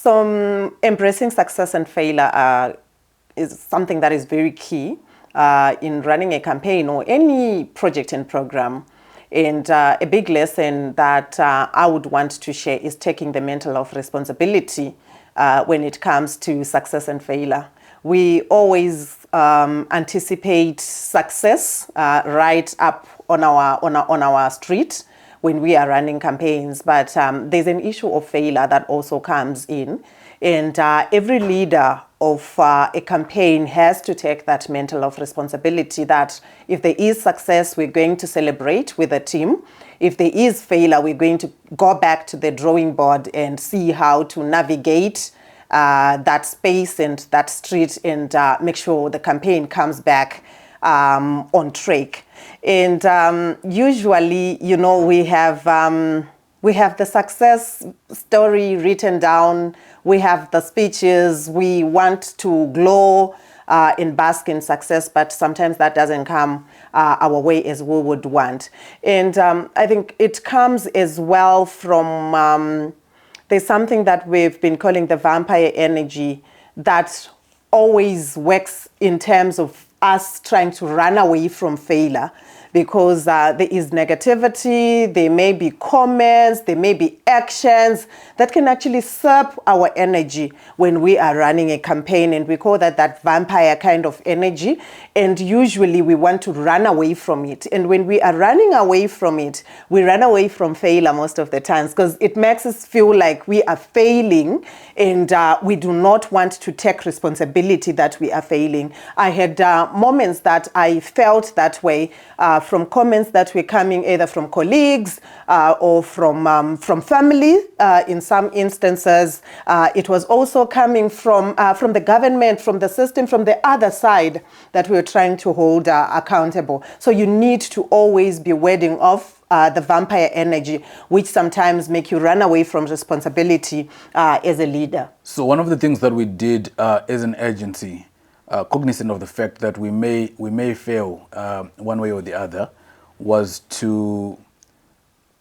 Embracing success and failure is something that is very key in running a campaign or any project and program. And a big lesson that I would want to share is taking the mental of responsibility when it comes to success and failure. We always anticipate success right up on our street when we are running campaigns, but there's an issue of failure that also comes in, and every leader of a campaign has to take that mental of responsibility that if there is success, we're going to celebrate with the team. If there is failure, we're going to go back to the drawing board and see how to navigate that space and that street and make sure the campaign comes back on track. And usually, you know, we have the success story written down. We have the speeches. We want to glow and bask in success, but sometimes that doesn't come our way as we would want. And I think it comes as well from there's something that we've been calling the vampire energy that always works in terms of us trying to run away from failure, because there is negativity, there may be comments, there may be actions that can actually sap our energy when we are running a campaign, and we call that vampire kind of energy, and usually we want to run away from it. And when we are running away from it, we run away from failure most of the times, because it makes us feel like we are failing, and we do not want to take responsibility that we are failing. I had moments that I felt that way from comments that were coming either from colleagues or from family. In some instances, it was also coming from the government, from the system, from the other side that we were trying to hold accountable. So you need to always be warding off the vampire energy, which sometimes make you run away from responsibility as a leader. So one of the things that we did as an agency, cognizant of the fact that we may fail one way or the other, was to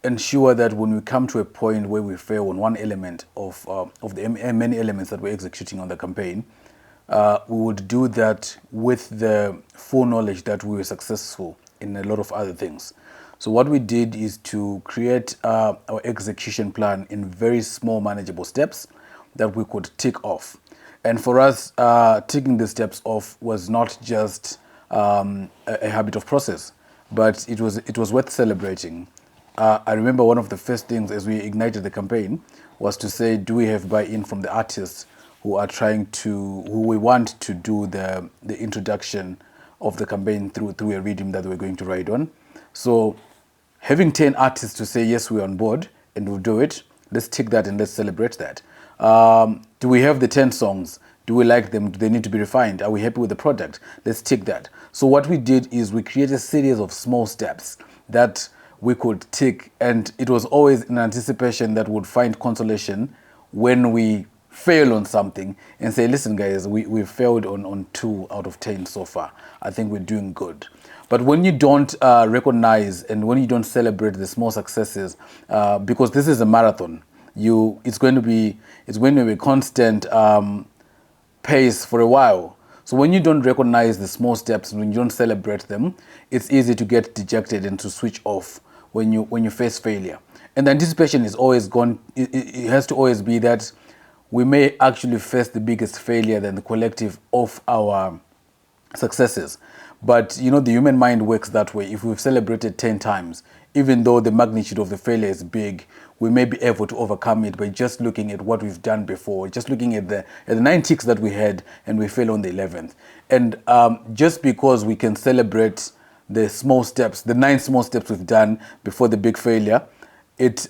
ensure that when we come to a point where we fail on one element of the many elements that we're executing on the campaign, we would do that with the full knowledge that we were successful in a lot of other things. So what we did is to create our execution plan in very small manageable steps that we could tick off. And for us, ticking the steps off was not just a habit of process, but it was worth celebrating. I remember one of the first things as we ignited the campaign was to say, do we have buy-in from the artists who we want to do the introduction of the campaign through a rhythm that we're going to ride on. So having 10 artists to say, yes, we're on board and we'll do it, let's tick that and let's celebrate that. Do we have the 10 songs? Do we like them? Do they need to be refined? Are we happy with the product? Let's tick that. So what we did is we created a series of small steps that we could tick, and it was always in anticipation that we'd find consolation when we fail on something and say, listen guys, we failed on 2 out of 10 so far. I think we're doing good. But when you don't recognize and when you don't celebrate the small successes, because this is a marathon, it's going to be a constant pace for a while. So when you don't recognize the small steps, when you don't celebrate them, it's easy to get dejected and to switch off when you face failure. And the anticipation is always gone. It has to always be that we may actually face the biggest failure than the collective of our successes. But you know, the human mind works that way. If we've celebrated 10 times, even though the magnitude of the failure is big, we may be able to overcome it by just looking at what we've done before, just looking at the 9 ticks that we had and we failed on the 11th. And just because we can celebrate the small steps, the 9 small steps we've done before the big failure, it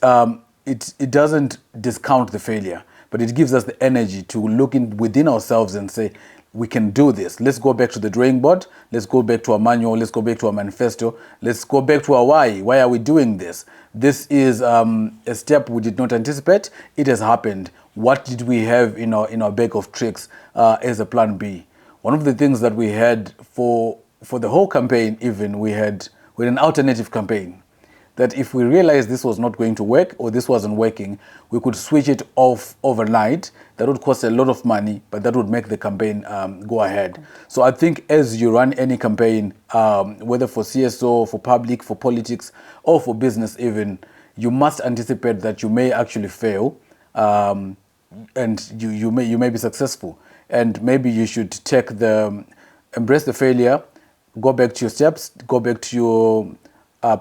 doesn't discount the failure, but it gives us the energy to look within ourselves and say, we can do this. Let's go back to the drawing board. Let's go back to our manual. Let's go back to our manifesto. Let's go back to our why. Why are we doing this? This is a step we did not anticipate. It has happened. What did we have in our bag of tricks as a plan B? One of the things that we had for the whole campaign, even we had an alternative campaign. that if we realized this was not going to work or this wasn't working, we could switch it off overnight. That would cost a lot of money, but that would make the campaign go ahead. So I think as you run any campaign, whether for CSO, for public, for politics, or for business even, you must anticipate that you may actually fail, and you may be successful. And maybe you should embrace the failure, go back to your steps, go back to your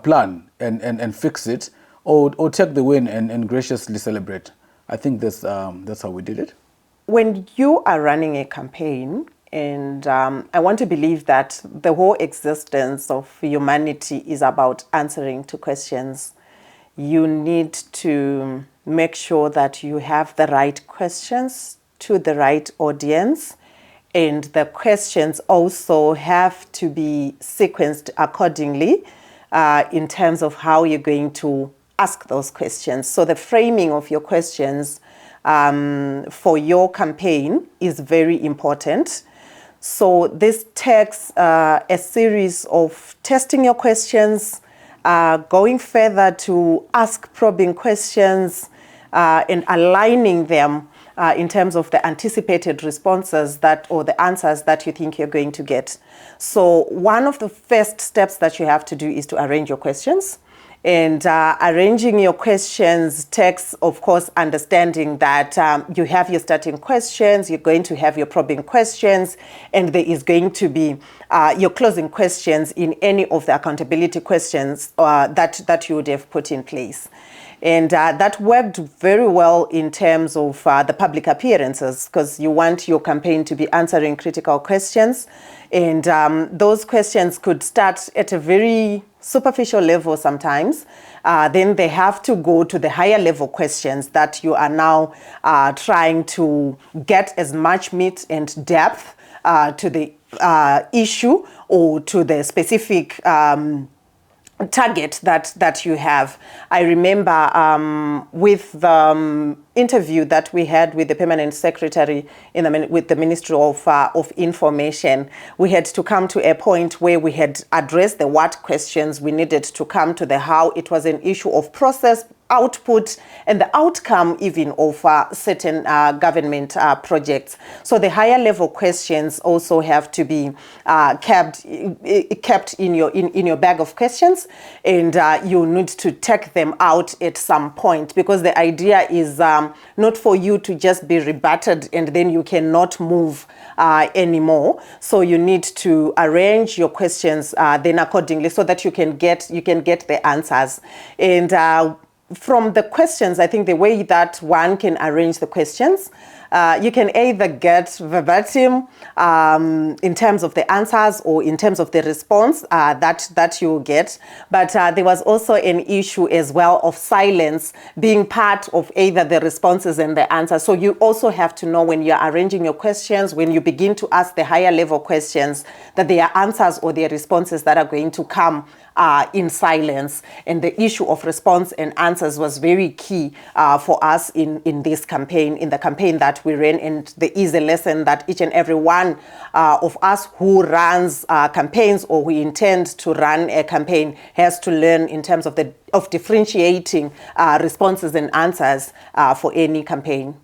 plan and fix it, or take the win and graciously celebrate. I think that's how we did it. When you are running a campaign, and I want to believe that the whole existence of humanity is about answering to questions, you need to make sure that you have the right questions to the right audience, and the questions also have to be sequenced accordingly in terms of how you're going to ask those questions. So the framing of your questions for your campaign is very important. So this takes a series of testing your questions, going further to ask probing questions, and aligning them in terms of the anticipated responses or the answers that you think you're going to get. So one of the first steps that you have to do is to arrange your questions. And arranging your questions takes, of course, understanding that you have your starting questions, you're going to have your probing questions, and there is going to be your closing questions in any of the accountability questions that you would have put in place. And that worked very well in terms of the public appearances, because you want your campaign to be answering critical questions. And those questions could start at a very superficial level sometimes. Then they have to go to the higher level questions that you are now trying to get as much meat and depth to the issue or to the specific target that you have. I remember with the interview that we had with the permanent secretary with the Ministry of Information, we had to come to a point where we had addressed the what questions. We needed to come to the how. It was an issue of process, output, and the outcome even of certain government projects. So the higher level questions also have to be kept in your bag of questions, and you need to take them out at some point, because the idea is not for you to just be rebutted and then you cannot move anymore. So you need to arrange your questions then accordingly so that you can get the answers. And from the questions, I think the way that one can arrange the questions, you can either get verbatim in terms of the answers or in terms of the response that you get. But there was also an issue as well of silence being part of either the responses and the answers. So you also have to know, when you're arranging your questions, when you begin to ask the higher level questions, that there are answers or there are responses that are going to come in silence. And the issue of response and answers was very key for us in this campaign, in the campaign that we ran. And there is a lesson that each and every one of us who runs campaigns or who intend to run a campaign has to learn in terms of differentiating responses and answers for any campaign.